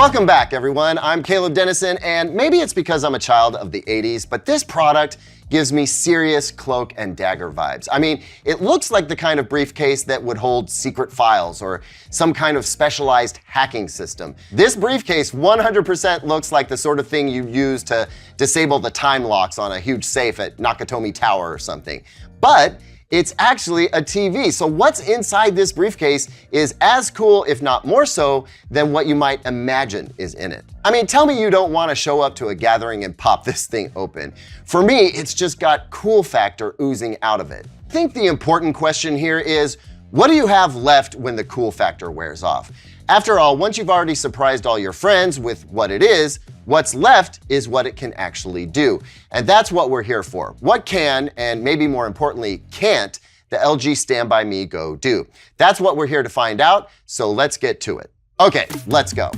Welcome back, everyone. I'm Caleb Dennison, and maybe it's because I'm a child of the 80s, but this product gives me serious cloak and dagger vibes. I mean, it looks like the kind of briefcase that would hold secret files or some kind of specialized hacking system. This briefcase 100% looks like the sort of thing you use to disable the time locks on a huge safe at Nakatomi Tower or something. But it's actually a TV. So what's inside this briefcase is as cool, if not more so, than what you might imagine is in it. I mean, tell me you don't want to show up to a gathering and pop this thing open. For me, it's just got cool factor oozing out of it. I think the important question here is, what do you have left when the cool factor wears off? After all, once you've already surprised all your friends with what it is, what's left is what it can actually do. And that's what we're here for. What can, and maybe more importantly, can't, the LG StanbyME Go do? That's what we're here to find out, so let's get to it. Okay, let's go.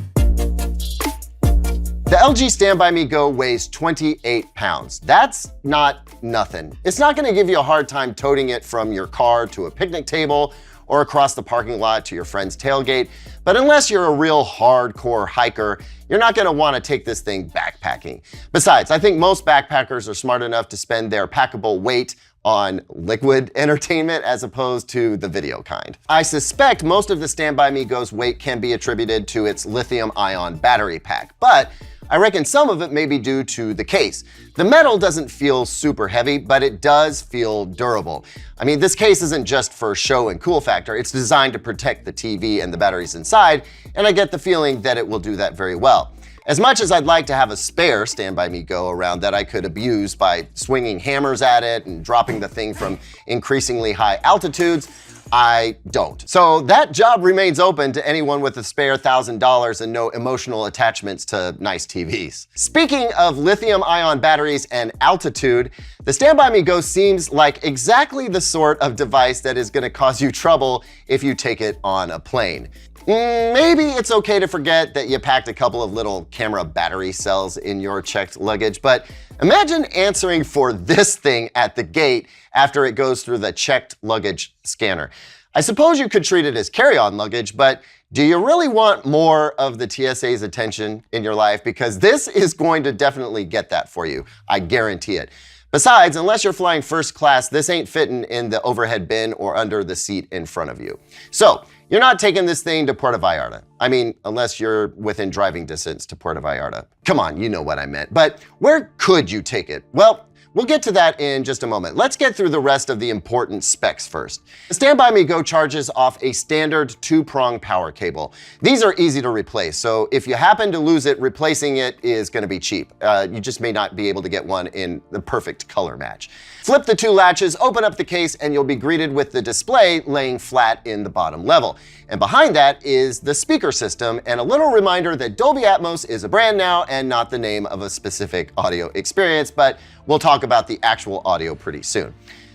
The LG StanbyME Go weighs 28 pounds. That's not nothing. It's not gonna give you a hard time toting it from your car to a picnic table or across the parking lot to your friend's tailgate, but unless you're a real hardcore hiker, you're not gonna wanna take this thing backpacking. Besides, I think most backpackers are smart enough to spend their packable weight on liquid entertainment as opposed to the video kind. I suspect most of the StanbyME Go's weight can be attributed to its lithium-ion battery pack, but I reckon some of it may be due to the case. The metal doesn't feel super heavy, but it does feel durable. I mean, this case isn't just for show and cool factor, it's designed to protect the TV and the batteries inside, and I get the feeling that it will do that very well. As much as I'd like to have a spare StanbyME Go around that I could abuse by swinging hammers at it and dropping the thing from increasingly high altitudes, I don't. So that job remains open to anyone with a spare $1,000 and no emotional attachments to nice TVs. Speaking of lithium-ion batteries and altitude, the StanbyME Go seems like exactly the sort of device that is gonna cause you trouble if you take it on a plane. Maybe it's okay to forget that you packed a couple of little camera battery cells in your checked luggage, but imagine answering for this thing at the gate after it goes through the checked luggage scanner. I suppose you could treat it as carry-on luggage, but do you really want more of the TSA's attention in your life? Because this is going to definitely get that for you. I guarantee it. Besides, unless you're flying first class, this ain't fitting in the overhead bin or under the seat in front of you. So, you're not taking this thing to Puerto Vallarta. I mean, unless you're within driving distance to Puerto Vallarta. Come on, you know what I meant. But where could you take it? Well, we'll get to that in just a moment. Let's get through the rest of the important specs first. The StanbyME Go charges off a standard 2-prong power cable. These are easy to replace, so if you happen to lose it, replacing it is gonna be cheap. You just may not be able to get one in the perfect color match. Flip the 2 latches, open up the case, and you'll be greeted with the display laying flat in the bottom level. And behind that is the speaker system and a little reminder that Dolby Atmos is a brand now and not the name of a specific audio experience, but we'll talk about the actual audio pretty soon.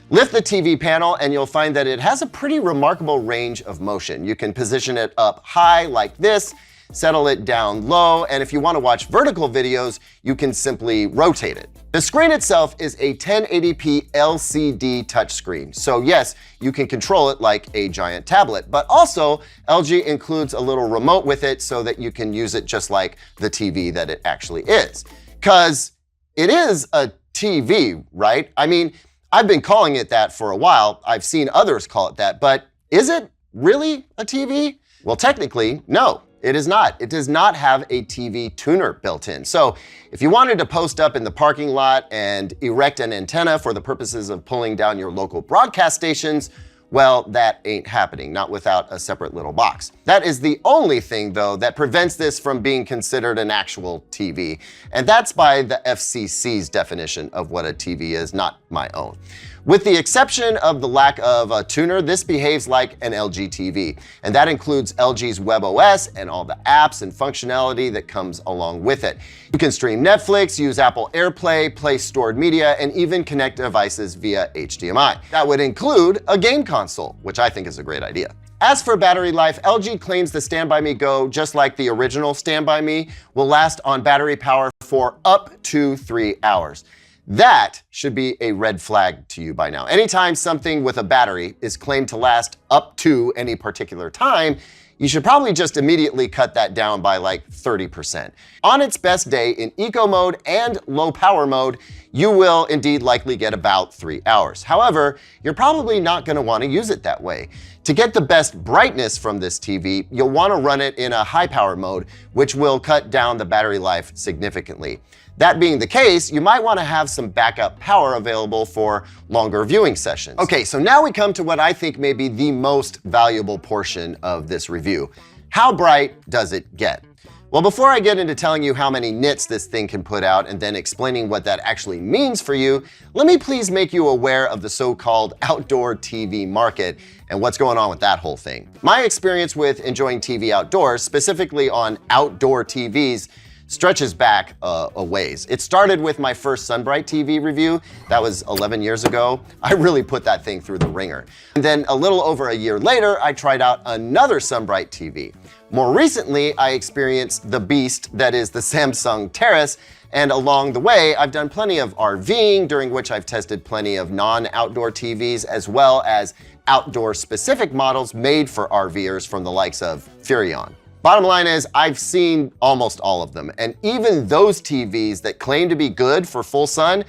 Lift the TV panel and you'll find that it has a pretty remarkable range of motion. You can position it up high like this, settle it down low, and if you want to watch vertical videos, you can simply rotate it. The screen itself is a 1080p LCD touchscreen. So yes, you can control it like a giant tablet, but also LG includes a little remote with it so that you can use it just like the TV that it actually is. 'Cause it is a TV, right? I mean, I've been calling it that for a while. I've seen others call it that, but is it really a TV? Well, technically, no. It is not. It does not have a TV tuner built in. So if you wanted to post up in the parking lot and erect an antenna for the purposes of pulling down your local broadcast stations, well, that ain't happening, not without a separate little box. That is the only thing, though, that prevents this from being considered an actual TV. And that's by the FCC's definition of what a TV is, not my own. With the exception of the lack of a tuner, this behaves like an LG TV, and that includes LG's WebOS and all the apps and functionality that comes along with it. You can stream Netflix, use Apple AirPlay, play stored media, and even connect devices via HDMI. That would include a game console, which I think is a great idea. As for battery life, LG claims the StanbyME Go, just like the original StanbyME, will last on battery power for up to 3 hours. That should be a red flag to you by now. Anytime something with a battery is claimed to last up to any particular time, you should probably just immediately cut that down by like 30%. On its best day in eco mode and low power mode, you will indeed likely get about 3 hours. However, you're probably not going to want to use it that way. To get the best brightness from this TV, you'll want to run it in a high power mode, which will cut down the battery life significantly. That being the case, you might want to have some backup power available for longer viewing sessions. Okay, so now we come to what I think may be the most valuable portion of this review. How bright does it get? Well, before I get into telling you how many nits this thing can put out and then explaining what that actually means for you, let me please make you aware of the so-called outdoor TV market and what's going on with that whole thing. My experience with enjoying TV outdoors, specifically on outdoor TVs, stretches back a ways. It started with my first SunBrite TV review. That was 11 years ago. I really put that thing through the ringer. And then a little over a year later, I tried out another SunBrite TV. More recently, I experienced the beast that is the Samsung Terrace, and along the way, I've done plenty of RVing, during which I've tested plenty of non-outdoor TVs, as well as outdoor-specific models made for RVers from the likes of Furrion. Bottom line is, I've seen almost all of them, and even those TVs that claim to be good for full sun,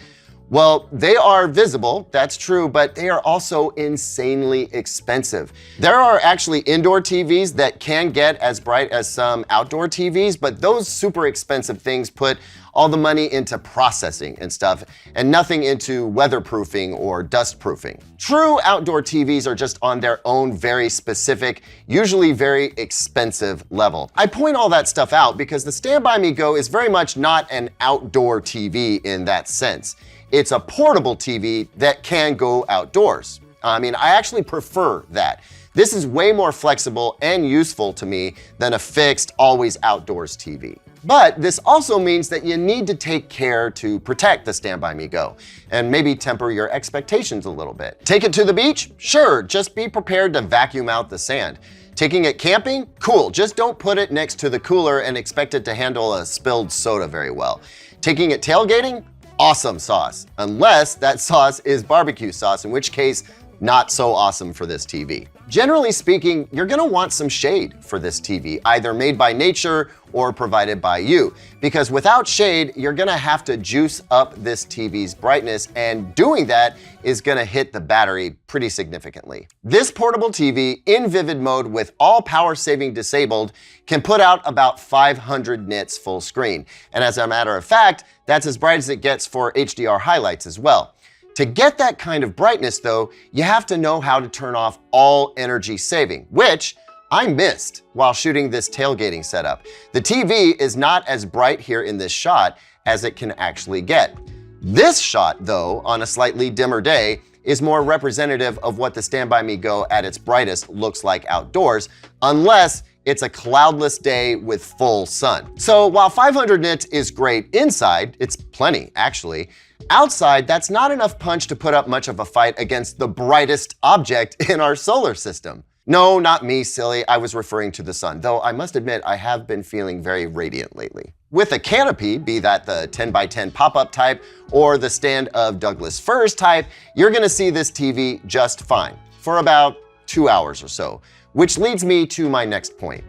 well, they are visible, that's true, but they are also insanely expensive. There are actually indoor TVs that can get as bright as some outdoor TVs, but those super expensive things put all the money into processing and stuff, and nothing into weatherproofing or dustproofing. True outdoor TVs are just on their own very specific, usually very expensive level. I point all that stuff out because the StanbyME Go is very much not an outdoor TV in that sense. It's a portable TV that can go outdoors. I mean, I actually prefer that. This is way more flexible and useful to me than a fixed, always outdoors TV. But this also means that you need to take care to protect the StanbyME Go and maybe temper your expectations a little bit. Take it to the beach? Sure, just be prepared to vacuum out the sand. Taking it camping? Cool, just don't put it next to the cooler and expect it to handle a spilled soda very well. Taking it tailgating? Awesome sauce, unless that sauce is barbecue sauce, in which case, not so awesome for this TV. Generally speaking, you're gonna want some shade for this TV, either made by nature or provided by you, because without shade, you're gonna have to juice up this TV's brightness, and doing that is gonna hit the battery pretty significantly. This portable TV in vivid mode with all power saving disabled can put out about 500 nits full screen. And as a matter of fact, that's as bright as it gets for HDR highlights as well. To get that kind of brightness though, you have to know how to turn off all energy saving, which I missed while shooting this tailgating setup. The TV is not as bright here in this shot as it can actually get. This shot though, on a slightly dimmer day, is more representative of what the StanbyME Go at its brightest looks like outdoors, unless it's a cloudless day with full sun. So while 500 nits is great inside, it's plenty actually, outside that's not enough punch to put up much of a fight against the brightest object in our solar system. No, not me, silly, I was referring to the sun, though I must admit I have been feeling very radiant lately. With a canopy, be that the 10x10 pop-up type or the stand of Douglas firs type, you're gonna see this TV just fine for about 2 hours or so, which leads me to my next point.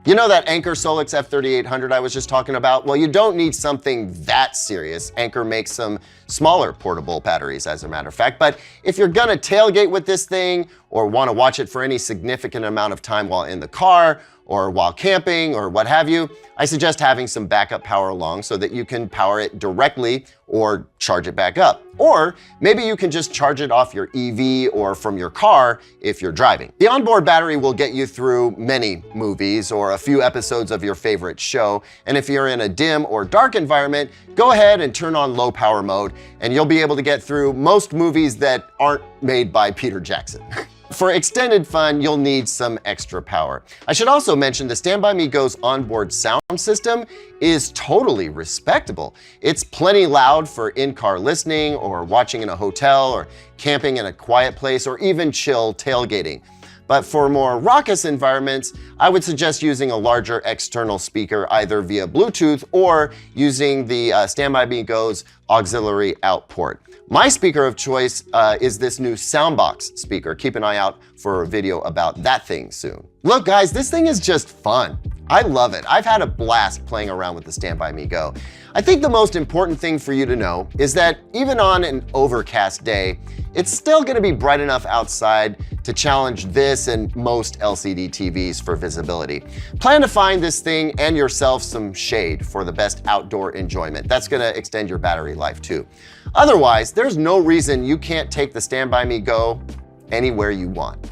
You know that Anker Solix F3800 I was just talking about? Well, you don't need something that serious. Anker makes some smaller portable batteries, as a matter of fact. But if you're gonna tailgate with this thing or wanna watch it for any significant amount of time while in the car or while camping or what have you, I suggest having some backup power along so that you can power it directly or charge it back up. Or maybe you can just charge it off your EV or from your car if you're driving. The onboard battery will get you through many movies or a few episodes of your favorite show. And if you're in a dim or dark environment, go ahead and turn on low power mode and you'll be able to get through most movies that aren't made by Peter Jackson. For extended fun, you'll need some extra power. I should also mention the StanbyME Go's onboard sound system is totally respectable. It's plenty loud for in-car listening or watching in a hotel or camping in a quiet place or even chill tailgating. But for more raucous environments, I would suggest using a larger external speaker, either via Bluetooth or using the StanbyME Go's auxiliary out port. My speaker of choice is this new Soundbox speaker. Keep an eye out for a video about that thing soon. Look guys, this thing is just fun. I love it. I've had a blast playing around with the StanbyME Go. I think the most important thing for you to know is that even on an overcast day, it's still gonna be bright enough outside to challenge this and most LCD TVs for visibility. Plan to find this thing and yourself some shade for the best outdoor enjoyment. That's gonna extend your battery life too. Otherwise, there's no reason you can't take the StanbyME Go anywhere you want.